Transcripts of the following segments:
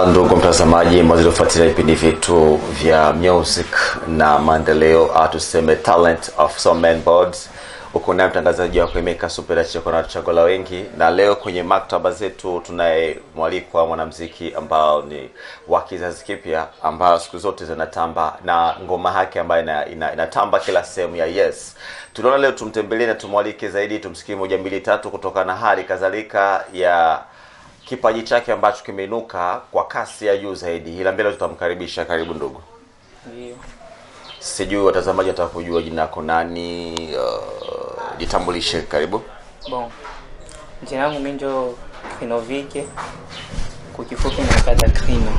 Ndugu mtazamaji, mwazilofuatilia vipindi vyetu vya music na maendeleo, tuseme talent of some men boards. Uko na mtangazaji wako Emeka Super Cheko na chagola wengi, na leo kwenye maktaba zetu tunaye mwalikwa mwanamuziki ambao ni wa kizazi kipya, ambao siku zote zinatamba na ngoma yake ambayo inatamba kila sehemu ya Yes. Tunaona leo tumtembelee na tumwalike zaidi, tumsikie moja mbili tatu kutoka na hali kadhalika ya kipaji chake ambacho kimeinuka kwa kasi ya juu zaidi. Ila mbele tutamkaribisha. Karibu ndugu. Ndio. Sijui watazamaji watakujua jina lako nani, jitambulishe. Karibu. Bon. Jina langu mimi ndio Krinovike. Kwa kifupi tunakata Krino.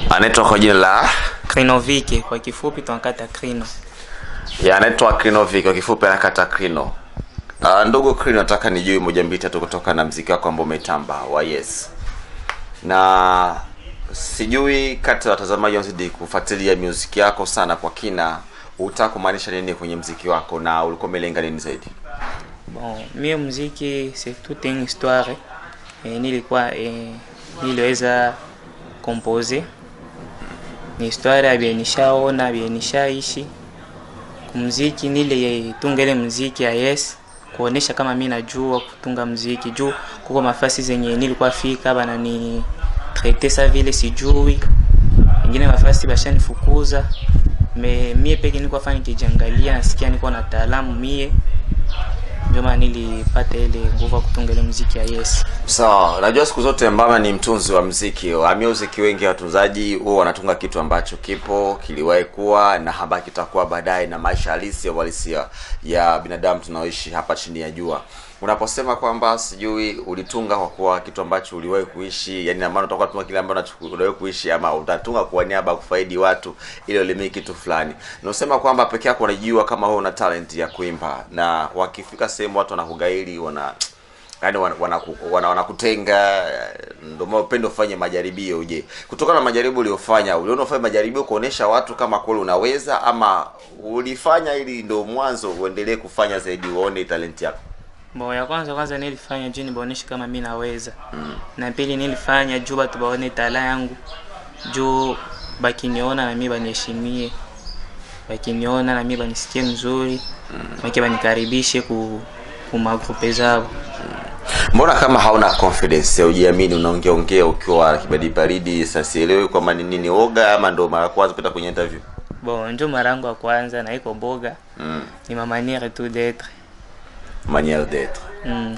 Anaitwa kwa jina la Krinovike, kwa kifupi tunakata Krino. Anaitwa Krinovike, kwa kifupi anakata Krino. Ndugu Krino, nataka nijue moja mbili tatu kutoka na muziki wako ambao umetamba wa Yes. Na sijui kati ya watazamaji wazidi kufuatilia muziki yako sana kwa kina, unataka kumaanisha nini kwenye muziki wako na ulikuwa umelenga nini zaidi? Bon, mimi muziki c'est toute une histoire. Niliweza composer. Ni histoire ya nishaona, nishaishi. Muziki tunga ile muziki ya Yes, kuonesha kama mimi najua kutunga muziki, juu kuko mafasi zenye nilikuwa fika bana ni traiter ça vile sijui, ingine mafasi bashanifukuza, mie peke nilikuwa fanya kijangalia, nasikia niko na taalamu mie, ndio maana nilipata ile nguvu kutunga ile muziki ya Yes. So, najua siku zote mbama ni mtunzi wa muziki. Music wengi watunzaji huwa wanatunga kitu ambacho kipo, kiliwahi kuwa na habaki kitakuwa baadaye, na maisha halisi ya binadamu tunaoishi hapa chini ya jua. Unaposema kwamba sijui ulitunga kwa kuwa kitu ambacho uliwahi kuishi, yani na maana utakuwa tunga kile ambacho uliwahi kuishi, ama utatunga kwa niaba kufaidi watu ili ulimiki kitu fulani. Unasema kwamba peke yako unajua kama wewe una talent ya kuimba, na wakifika sehemu watu wanakugaili, yani wanakutenga, ndio upendo ufanye majaribio. Je, kutokana na majaribu uliyofanya, uliona ufanye majaribio kuonesha watu kama kweli unaweza, ama ulifanya ili ndio mwanzo uendelee kufanya zaidi uone talent yako? Bon, ya kwanza nilifanya juu niboneshe kama mimi naweza. Na pili nilifanya juu watu baone talent yangu. Juu bakiniona na mimi baniheshimie. Bakiniona na mimi banisikie mzuri. Maki banikaribishe ku magrupe zao. Mbona kama hauna confidence, hujiamini, unaongea ukiwa baridi, sasa sielewi kwa maana nini, oga ama ndo mara kwanza kupita kwenye interview? Bon, ndio mara yangu ya kwanza na iko boga. Ni ma manière tout d'être. Manière d'être.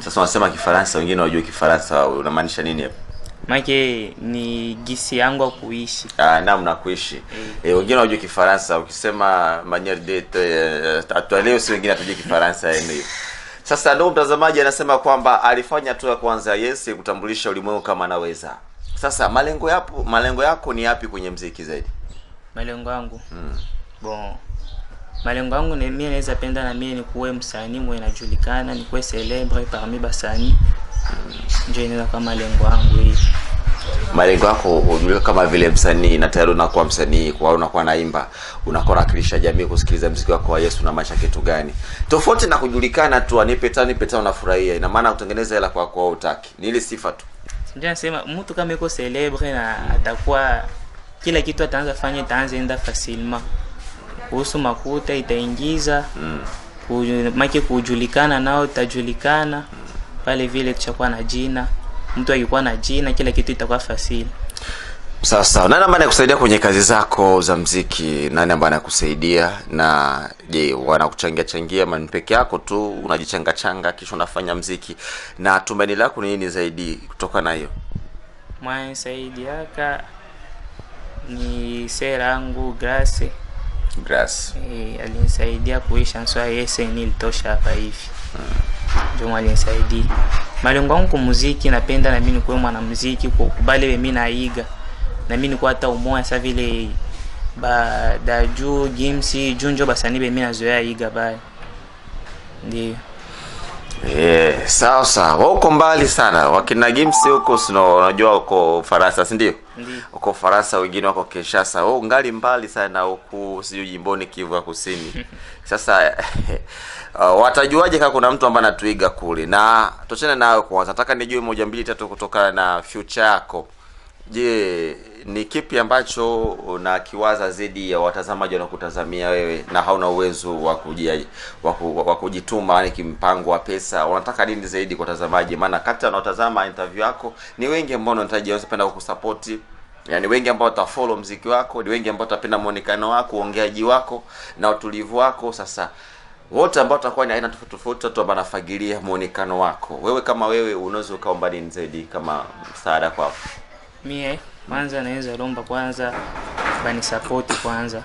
Sasa unasema Kifaransa, wengine wajua Kifaransa, unamaanisha nini hapo? Maki ni gisi yangu ya kuishi. Namna kuishi. Wengine wajua Kifaransa, ukisema manière d'être, atueleo si wengine atujue Kifaransa yenyewe. Sasa ndio mtazamaji anasema kwamba alifanya tu ya kwanza Yes kutambulisha ulimwengu kama anaweza. Sasa malengo yako ni yapi kwenye muziki zaidi? Malengo yangu. Bon. Malengo yangu ni mimi naweza penda na mimi nikuwe msanii mwenye anajulikana, nikuwe celebre parmi basanii. Ndio inaweza kama malengo yangu hivi. Malengo yako unajua kama vile msanii, na tayari unakuwa msanii, kwa unakuwa naimba, unakuwa nakilisha jamii kusikiliza muziki wako wa Yesu, na maisha kitu gani? Tofauti na kujulikana tu, nipe unafurahia, ina maana kutengeneza hela kwa utaki. Ni ile sifa tu. Ndio nasema mtu kama yuko celebre na atakuwa kila kitu ataanza fanya, itaanza enda facilement. Kuhusu makuta itaingiza, maki kujulikana nao utajulikana. Pale vile tutakuwa na jina. Mtu akikuwa na jina, kila kitu itakuwa fasili. Sasa nani ambaye anakusaidia kwenye kazi zako za muziki? Nani ambaye anakusaidia? Na je, wanakuchangia mani peke yako tu, unajichanga kisha unafanya muziki? Na tumaini lako ni nini zaidi kutoka na hiyo? Mwanisaidiaka ni sera yangu Grace. Alinisaidia kuisha chanson ya Yes nilitosha hapa hivi. Ndio alinisaidia. Malengo yangu kwa muziki, napenda na mimi nikuwe mwanamuziki, kukubali mimi naiga. Na mimi nikuwa hata umoja sasa vile Daju Games Junjo basani mimi nazoea iga baya. Ndio. Sawa. Uko mbali sana. Wakina Games huko unajua uko Faransa, si ndio? Uko Faransa, wengine wako Kinshasa. Ngali mbali sana huku sijui jimboni Kivu Kusini. Sasa watajuaje kama kuna mtu ambaye anatuiga kule? Na tuachane nayo kwanza. Nataka nijue moja mbili tatu kutoka na future yako. Je, ni kipi ambacho unakiwaza zaidi ya watazamaji wanakutazamia wewe na hauna uwezo wa kujituma, yani kimpango wa pesa? Unataka nini zaidi kwa watazamaji? Maana kati wanaotazama interview yako ni wengi ambao wanapenda kukusupport. Yaani wengi ambao watafollow muziki wako, ni wengi ambao watapenda muonekano wako, uongeaji wako na utulivu wako. Sasa wote ambao watakuwa ni aina tofauti tofauti, watu ambao wanafagilia muonekano wako. Wewe kama wewe unaweza ukaomba nini zaidi kama msaada kwao? Mie kwanza naweza lomba kwanza bani support kwanza.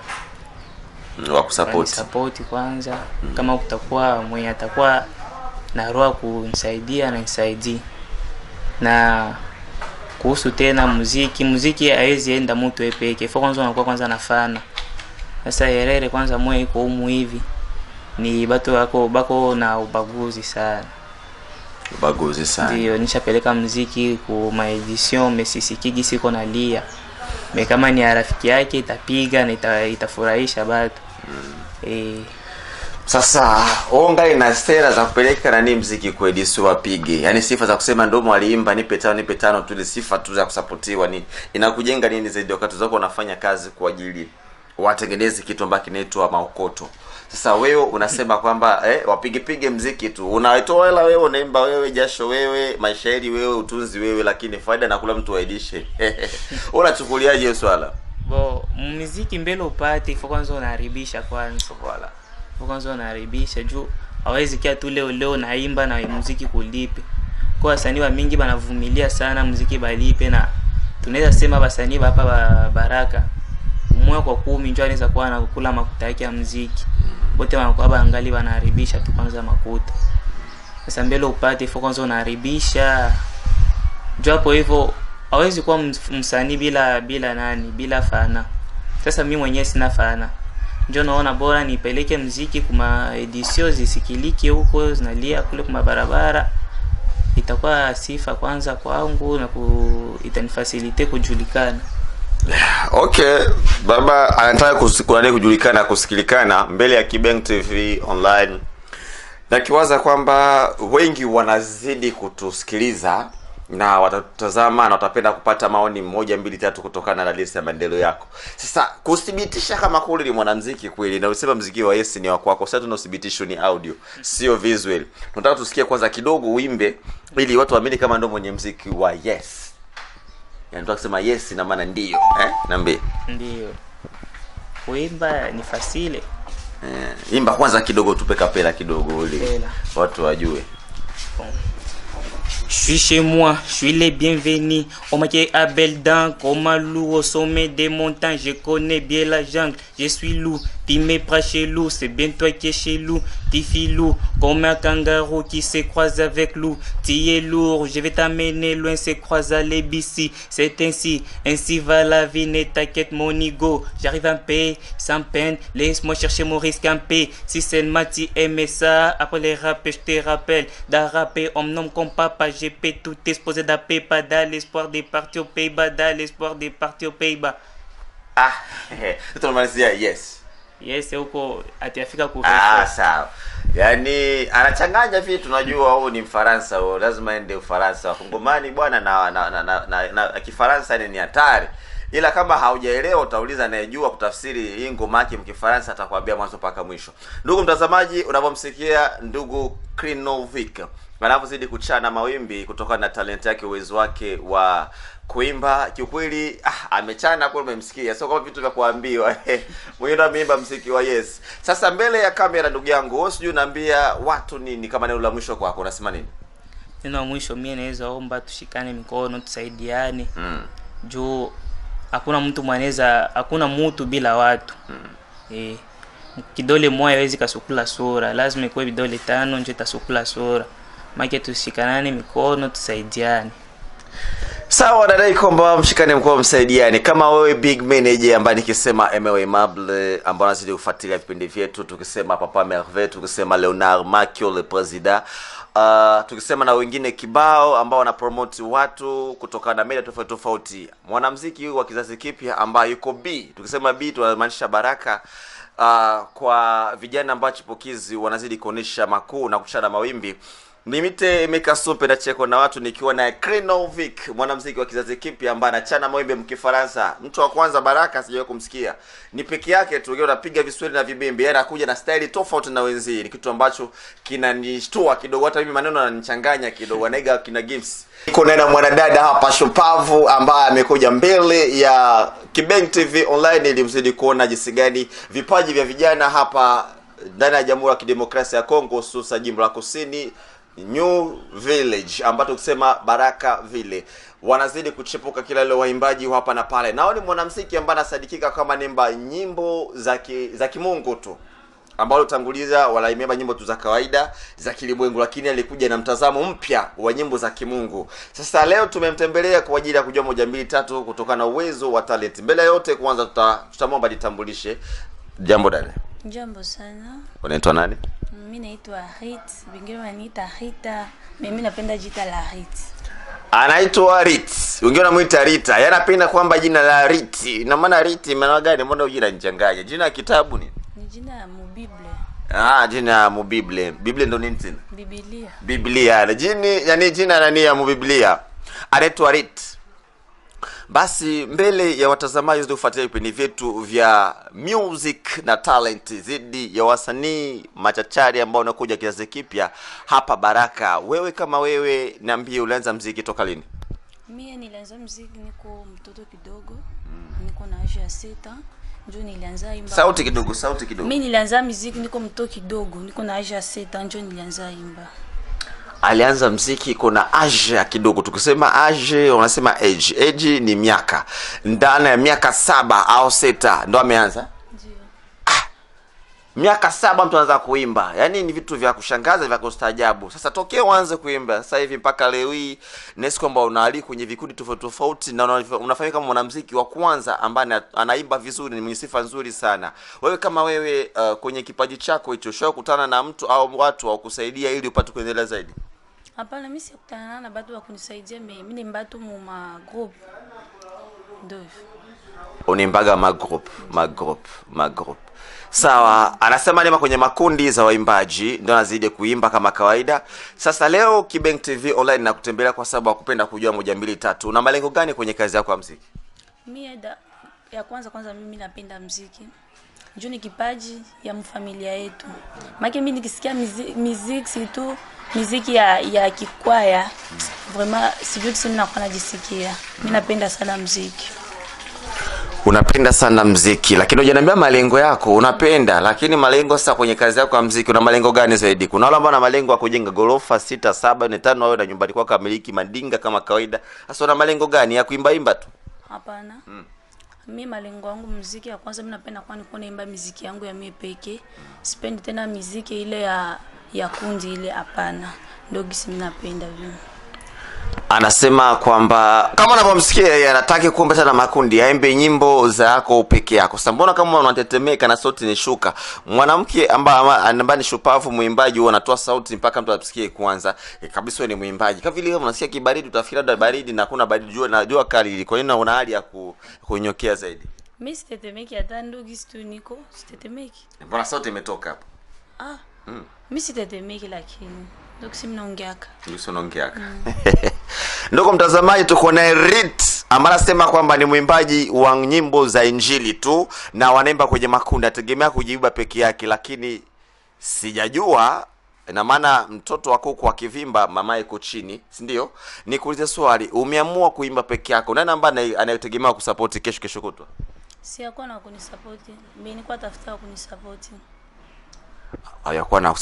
Wa kusupport. Support kwanza. Kama kutakuwa mwenye atakuwa na roho kunisaidia na nisaidie. Na kuhusu tena muziki haiwezi enda mtu peke. Fo kwanza unakuwa kwanza nafana. Sasa Herere kwanza moyo iko humu hivi. Ni batu wako bako na ubaguzi sana. Ubaguzi sana. Ndio nishapeleka muziki ku maedition mesisikigi siko nalia. Kama ni rafiki yake itapiga na itafurahisha batu. Sasa ongali na sera za kupeleka nani muziki kwa edition wapige. Yaani sifa za kusema ndomo aliimba nipe tano tu, ile sifa tu za kusapotiwa nini. Inakujenga nini zaidi wakati zako unafanya kazi kwa ajili watengeneze kitu ambacho kinaitwa maokoto. Sasa wewe unasema kwamba wapige muziki tu. Unaitoa hela wewe, unaimba wewe, jasho wewe, mashairi wewe, utunzi wewe, lakini faida na kula mtu aidishe. Unachukuliaje hiyo swala? Muziki mbele upate ifo kwanza unaharibisha kwanza. Wala. Ifo kwanza unaharibisha juu hawezi kia tu leo naimba na muziki kulipe. Kwa wasanii wa mingi banavumilia sana muziki balipe, na tunaweza sema wasanii hapa Baraka mmoja kwa 10 njoo anaweza kuwa anakula makuta yake ya muziki. Wote wanakuwa baangali wanaharibisha tu kwanza makuta. Sasa mbele upate ifo kwanza unaharibisha. Njoo hapo hivyo hawezi kuwa msanii bila fana. Sasa mimi mwenyewe sina fana. Njoo naona bora nipeleke muziki kuma edition zisikilike huko zinalia kule kuma barabara. Itakuwa sifa kwanza kwangu na itanifasilite kujulikana. Okay, baba anataka kujulikana, kusikilikana mbele ya Kibeng TV online. Na kiwaza kwamba wengi wanazidi kutusikiliza na watatazama na watapenda kupata maoni 1 2 3 kutokana na list ya maendeleo yako. Sasa kuthibitisha kama kweli ni mwanamuziki kweli na usema muziki wa Yes ni wa kwako, sasa tunathibitisha ni audio, sio visual. Tunataka tusikie kwanza kidogo uimbe ili watu waamini kama ndio mwenye muziki wa Yes. Yaani tunasema yes ina maana ndio, Niambie. Ndio. Kuimba ni fasile. Imba kwanza kidogo, tupe kapela kidogo ili watu wajue. Je suis chez moi, je suis les bienvenus. On m'a dit à Beldan, comme un loup au sommet des montagnes. Je connais bien la jungle, je suis loup. Tu me prends chez loup, c'est bien toi qui es chez loup. Tu fais loup, comme un kangaroo qui se croise avec loup. Tu es lourd, je vais t'amener loin, se croise à l'ébissi. C'est ainsi va la vie, ne t'inquiète mon ego. J'arrive en paix, sans peine, laisse-moi chercher mon risque en paix. Si seulement tu aimais ça, après les rappels, je te rappelle. D'un rapper, on me nomme comme papa, j'ai payé tout exposé d'apé, pas dans l'espoir de partir aux Pays-Bas, dans l'espoir de partir aux Pays-Bas. Tunamalizia yes. Yes, huko atiafika kufika. Sawa. Yaani anachanganya vitu, tunajua huyu ni Mfaransa, lazima ende Ufaransa. Wakongomani bwana na Kifaransa ni hatari. Ila kama haujaelewa utauliza anayejua kutafsiri hii ngoma yake mkifaransa, atakwambia mwanzo mpaka mwisho. Ndugu mtazamaji, unapomsikia ndugu Krinovic anapozidi kuchana mawimbi kutokana na talent yake, uwezo wake wa kuimba, kiukweli amechana kwa umemsikia, sio kama vitu vya kuambiwa. Mwenyewe ameimba muziki wa Yes. Sasa mbele ya kamera, ndugu yangu, wewe sijui unaambia watu nini kama neno la mwisho kwako, unasema nini? Neno la mwisho mimi naweza omba tushikane mikono, tusaidiane. Juu hakuna mtu bila watu. Kidole moja haiwezi kasukula sura, lazima ikuwe vidole 5 ndio itasukula sura. Maana tushikanane mikono, tusaidiane. Sawa, nadai kwamba mshikane mkono, msaidiane. Kama wewe big manager ambaye nikisema Emewe Mable ambao anazidi kufuatilia vipindi vyetu, tukisema Papa Merveille, tukisema Leonard Makio le president, tukisema na wengine kibao ambao wana promote watu kutokana na media tofauti tofauti. Mwanamuziki wa kizazi kipya ambaye yuko B, tukisema B tunamaanisha Baraka. Kwa vijana ambao chipukizi wanazidi kuonesha makuu na kuchana mawimbi. Nimite Mikasupe na cheko na watu nikiwa na Krenovic, mwanamuziki wa kizazi kipya ambaye anachana mwimbe mkifaransa. Mtu wa kwanza Baraka sijawahi kumsikia. Ni peke yake tu yeye anapiga viswahili na vibembe. Yeye anakuja na style tofauti na wenzie. Ni kitu ambacho kinanishtua kidogo, hata mimi maneno yananichanganya kidogo. Anaiga kina Gims. Niko na mwanadada hapa shupavu ambaye amekuja mbele ya Kibeng TV online ili mzidi kuona jinsi gani vipaji vya vijana hapa ndani ya Jamhuri ya Kidemokrasia ya Kongo, hususa jimbo la Kusini New Village ambapo kusema Baraka Vile wanazidi kuchepuka kila leo, waimbaji hapa na pale. Nao ni mwanamuziki ambaye anasadikika kama nimba nyimbo za kimungu tu, ambao utanguliza walaimba nyimbo tu za kawaida za kilimwengu, lakini alikuja na mtazamo mpya wa nyimbo za kimungu. Sasa leo tumemtembelea kwa ajili ya kujua moja mbili tatu kutokana na uwezo wa talent. Mbele yote kwanza tutamwomba jitambulishe. Jambo dada. Jambo sana. Unaitwa nani? Mimi naitwa Rit, wengine wananiita Rita. Mimi napenda jina la Rit. Anaitwa Rit. Wengine wanamuita Rita. Yeye anapenda kwamba jina la Rit. Ina maana Rit maana gani? Mbona jina nichanganya? Jina la kitabu ni? Ni jina la Biblia. Jina la Biblia. Biblia ndo nini tena? Biblia. Biblia. Yani jina nani ya Biblia? Anaitwa Rit. Basi mbele ya watazamaji wote kufuatilia vipindi vyetu vya music na talent zidi ya wasanii machachari ambao wanakuja kizazi kipya hapa Baraka. Wewe kama wewe niambie, ulianza muziki toka lini? Mimi nilianza muziki niko mtoto kidogo. Niko na age ya 6. Ndio nilianza imba. Sauti kidogo. Mimi nilianza muziki niko mtoto kidogo. Niko na age ya 6 ndio nilianza imba. Alianza muziki kuna age kidogo. Tukisema age wanasema age ni miaka. Ndani ya miaka 7 au 6 ndo ameanza? Ndio. Miaka 7 mtu anaanza kuimba. Yaani ni vitu vya kushangaza, vya kustaajabu. Sasa tokea uanze kuimba sasa hivi mpaka leo hii nesi kwamba unaalika kwenye vikundi tofauti na unafanya kama mwanamuziki wa kwanza ambaye anaimba vizuri, ni mwenye sifa nzuri sana. Wewe kama wewe kwenye kipaji chako hicho ushakutana na mtu au watu wa kusaidia ili upate kuendelea zaidi? Hapana, mimi sikutana na watu wa kunisaidia. Mimi ni mbatu mu group. Ndio. Unimbaga magroup. Sawa, anasema nema kwenye makundi za waimbaji ndio anazidi kuimba kama kawaida. Sasa leo Kibeng TV online na kutembelea kwa sababu kupenda kujua moja mbili tatu. Una malengo gani kwenye kazi yako ya muziki? Mimi ya kwanza mimi napenda muziki. Njoo ni kipaji ya mfamilia yetu. Maana mimi nikisikia muziki tu, muziki ya kikwaya, vraiment sijui kisema nakuwa najisikia. Mimi napenda sana muziki. Unapenda sana muziki, lakini hujaniambia malengo yako. Unapenda, lakini malengo sasa kwenye kazi yako ya muziki una malengo gani zaidi? Kuna wale ambao wana malengo ya kujenga gorofa 6, 7, 4, 5 au na nyumbani kwako kamiliki mandinga kama kawaida. Sasa una malengo gani ya kuimba tu? Hapana. Mimi malengo yangu muziki ya kwanza, mimi napenda kwani naimba muziki yangu ya mimi peke. Sipendi tena muziki ile ya kundi ile, hapana. Ndio gisi mimi napenda vile. Anasema kwamba kama unavyomsikia yeye anataka kuomba sana makundi, aimbe nyimbo zako peke yako. Sasa mbona kama unatetemeka na sauti ni shuka? Mwanamke ambaye ni shupavu muimbaji huwa anatoa sauti mpaka mtu asikie kwanza. Kabisa wewe ni muimbaji. Kama vile unasikia kibaridi utafikiri labda baridi na kuna baridi, jua kali. Kwa hiyo una hali ya kunyokea zaidi. Mimi sitetemeki hata ndugu tu niko sitetemeki. Mbona sauti imetoka hapo? Mimi sitetemeki lakini ndio simu naongeaka. Ndugu mtazamaji, tuko na Rit ambaye anasema kwamba ni mwimbaji wa nyimbo za Injili tu na wanaimba kwenye makundi, ategemea kujiiba peke yake, lakini sijajua na maana mtoto wako kwa kivimba mama yuko chini, si ndio? Nikuulize swali, umeamua kuimba peke yako, nani ambaye anayetegemea kusupport kesho kutwa? Si yako na kunisupport, mimi nilikuwa tafuta kunisupport. Hayakuwa na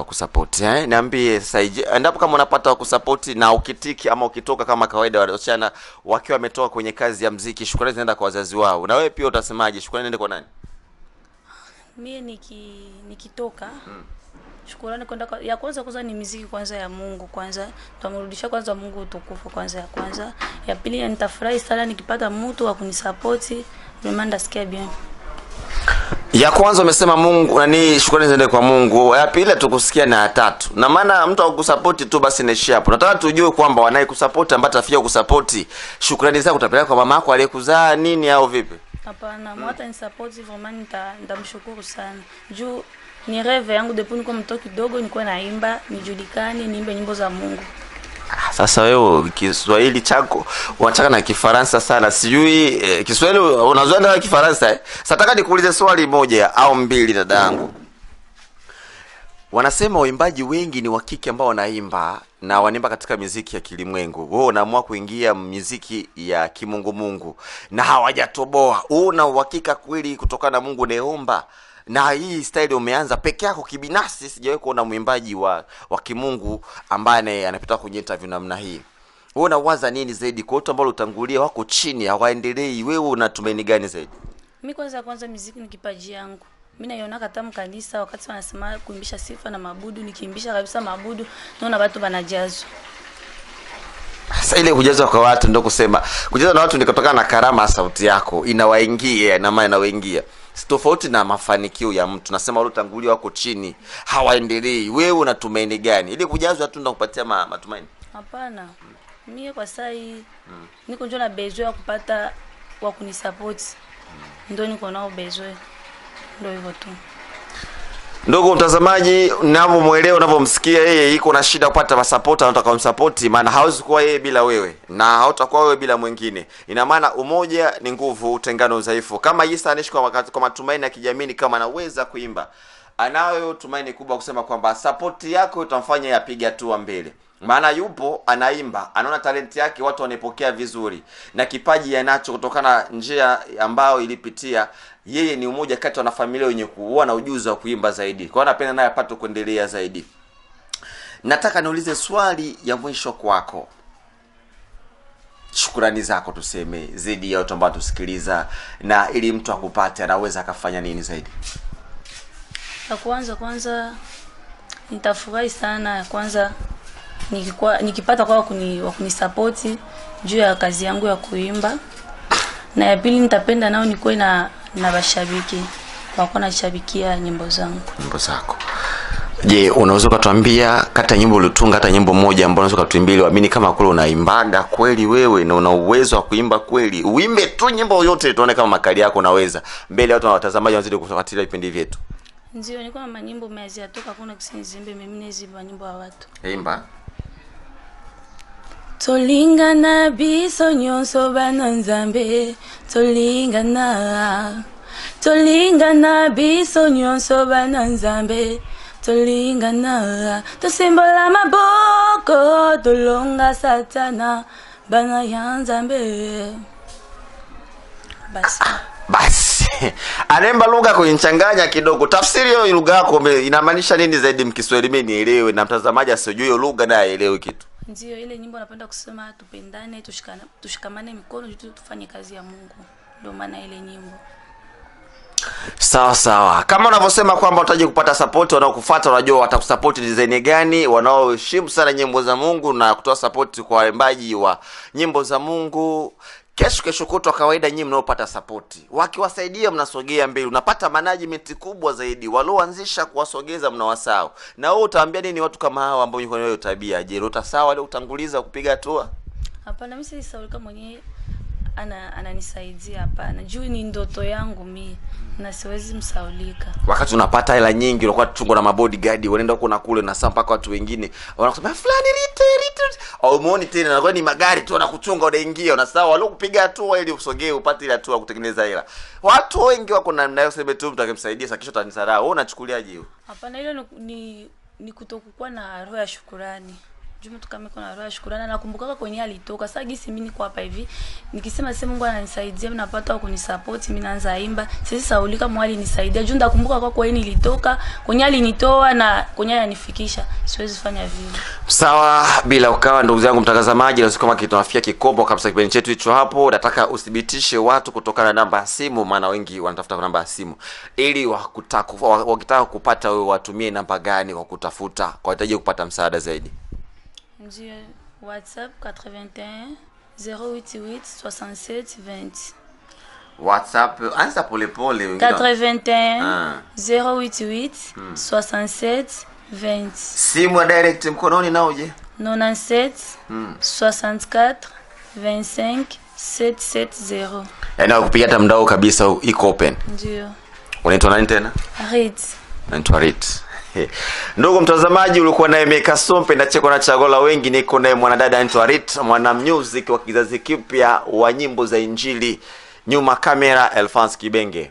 kusupport Niambie sasa, endapo kama unapata kusupport na ukitiki ama ukitoka kama kawaida wasichana wakiwa wametoka kwenye kazi ya muziki, shukrani zinaenda kwa wazazi wao. Na wewe pia utasemaje? Shukrani ziende kwa nani? Mimi nikitoka shukrani kwenda ya kwanza ni muziki kwanza ya Mungu kwanza. Tutamrudisha kwanza Mungu utukufu kwanza ya kwanza. Ya pili nitafurahi sana nikipata mtu wa kunisupport. Mimi ndasikia bien. Ya kwanza umesema Mungu shukrani ziende kwa Mungu. Ya pili tukusikia na ya tatu. Na maana mtu akusupport tu basi niishi hapo. Nataka tujue kwamba wanaikusupport ambaye atafia kusupport, shukrani zako utapeleka kwa mama yako aliyekuzaa nini au vipi? Hapana, mwata ni support vraiment nitamshukuru sana. Juu Ni reve yangu depuis niko mtoto kidogo, nilikuwa naimba, nijulikane, niimbe nyimbo za Mungu. Sasa wewe Kiswahili chako unataka na Kifaransa sana. Sijui Kiswahili unazoea na Kifaransa eh? Sasa nataka nikuulize swali moja au mbili dadangu. Wanasema waimbaji wengi ni wa kike ambao wanaimba na wanaimba katika muziki ya kilimwengu. Wewe unaamua kuingia muziki ya kimungu na hawajatoboa. Una uhakika kweli kutokana na Mungu neomba? Na hii style umeanza peke yako kibinafsi, sijawahi kuona mwimbaji wa kimungu ambaye anapita kwenye interview namna hii. Wewe unawaza nini zaidi kwa watu ambao utangulia wako chini hawaendelei? Wewe unatumaini gani zaidi? Mimi kwanza muziki ni kipaji yangu. Mimi naiona katamu kanisa wakati wanasema kuimbisha sifa na mabudu, nikiimbisha kabisa mabudu naona watu wanajazwa. Sasa ile kujazwa kwa watu ndio kusema kujazwa na watu ni kutokana na karama sauti yako inawaingia na maana inawaingia. Si tofauti na mafanikio ya mtu. Nasema wale tangulia wako chini hawaendelei. Wewe unatumaini gani? Ile kujazwa tu ndio kupatia matumaini? Hapana. Mimi kwa sasa niko njoo na besoin ya kupata wa kunisupport. Ndio niko nao besoin. Ndio hivyo tu. Ndugu mtazamaji, unavyomuelewa unavyomsikia yeye iko na shida kupata support, anataka kumsupport, maana hauwezi kuwa yeye bila wewe na hautakuwa wewe bila mwingine. Ina maana umoja ni nguvu, utengano udhaifu. Kama Isa anaishi kwa matumaini ya kijamii kama anaweza kuimba, anayo tumaini kubwa kusema kwamba support yako itamfanya yapige hatua mbele. Maana yupo anaimba, anaona talenti yake watu wanapokea vizuri na kipaji yanacho kutokana na njia ambayo ilipitia. Yeye ni umoja kati wa familia wenye kuwa na ujuzi wa kuimba zaidi. Kwa hiyo anapenda naye apate kuendelea zaidi. Nataka niulize swali ya mwisho kwako. Shukrani zako tuseme zaidi ya watu ambao tusikiliza, na ili mtu akupate anaweza akafanya nini zaidi? Kwanza nitafurahi sana kwanza nikipata kwa kunisupport juu ya kazi yangu ya kuimba. Na ya pili nitapenda nao nikuwe na bashabiki wako na shabikia nyimbo zangu. Nyimbo zako. Je, unaweza kutuambia kata nyimbo ulitunga hata nyimbo moja ambayo unaweza kutuimbia waamini kama kweli unaimbaga kweli wewe na una uwezo wa kuimba kweli? Uimbe tu nyimbo yote tuone kama makali yako unaweza. Mbele watu na watazamaji wazidi kufuatilia vipindi vyetu. Ndio, niko na manyimbo meziatoka kuna kusinzimbe mimi nezimba nyimbo ya watu. Imba. Tolingana biso nyonso bana nzambe, tolingana biso nyonso bana nzambe, tolingana tosimbola maboko tolonga satana bana ya nzambe. Basi anemba lugha kuichanganya kidogo. Tafsiri hiyo lugha yako inamaanisha nini zaidi mkiswahili mimi nielewe na mtazamaji asijue hiyo lugha na aelewe kitu? Ndio, ile nyimbo napenda kusema tupendane, tushikamane mikono tufanye kazi ya Mungu. Ndio maana ile nyimbo. Sawa. Kama unavyosema kwamba utaje kupata support, wanaokufuata unajua watakusupport design gani, wanaoheshimu sana nyimbo za Mungu na kutoa support kwa waimbaji wa nyimbo za Mungu. Kesho kutwa kawaida nyinyi mnaopata support, wakiwasaidia mnasogea mbele, unapata management kubwa zaidi, walioanzisha kuwasogeza mnawasao. Na wewe utaambia nini watu kama hao ambao yuko nayo tabia? Je, utasahau wale utanguliza kupiga hatua? Hapana, mimi sisaulika mwenyewe ananisaidia hapana. Juu ni ndoto yangu mimi na siwezi msaulika. Wakati unapata hela nyingi unakuwa tungo na mabodyguard wanaenda huko na kule na saa mpaka watu wengine wanakusema fulani rite au muone tena na kwani magari tu wanakuchunga unaingia unasahau wale kupiga hatua ili usogee upate ile hatua kutengeneza hela. Watu wengi wako na mnayosema tu mtu akimsaidia sakisho tanisarau. Wewe unachukuliaje hiyo? Hapana, hilo ni kutokuwa na roho ya shukrani. Jumu tukame kuna roho ya shukrani. Nakumbuka kwenye alitoka. Sasa gisi mimi niko hapa hivi. Nikisema sema Mungu ananisaidia, mimi napata kunisupport, mimi naanza imba. Sisi saulika mwali nisaidia. Juu ndakumbuka kwa kwenye nilitoka, kwenye alinitoa na kwenye ananifikisha. Siwezi fanya vile. Sawa, bila ukawa ndugu zangu mtazamaji, na kama kitu nafikia kikomo kabisa kipindi chetu hicho hapo, nataka uthibitishe watu kutokana na namba ya simu, maana wengi wanatafuta namba ya simu. Ili wakitaka kupata wewe watumie namba gani kwa kutafuta, kwa hitaji kupata msaada zaidi? Ndio, WhatsApp 81 088 67 20. WhatsApp anza polepole wengine 81 088 67 20. Simu direct mkononi nao je? 97 64 25 770. Yaani kupiga hata mdao kabisa iko open. Ndio. Unaitwa nani tena? Rit. naitwa Rit. Ndugu mtazamaji, ulikuwa naye Meka Sompe na cheko na chagola wengi, niko naye mwanadada anaitwa Rit, mwana music wa kizazi kipya wa nyimbo za Injili. Nyuma kamera Elfans Kibenge.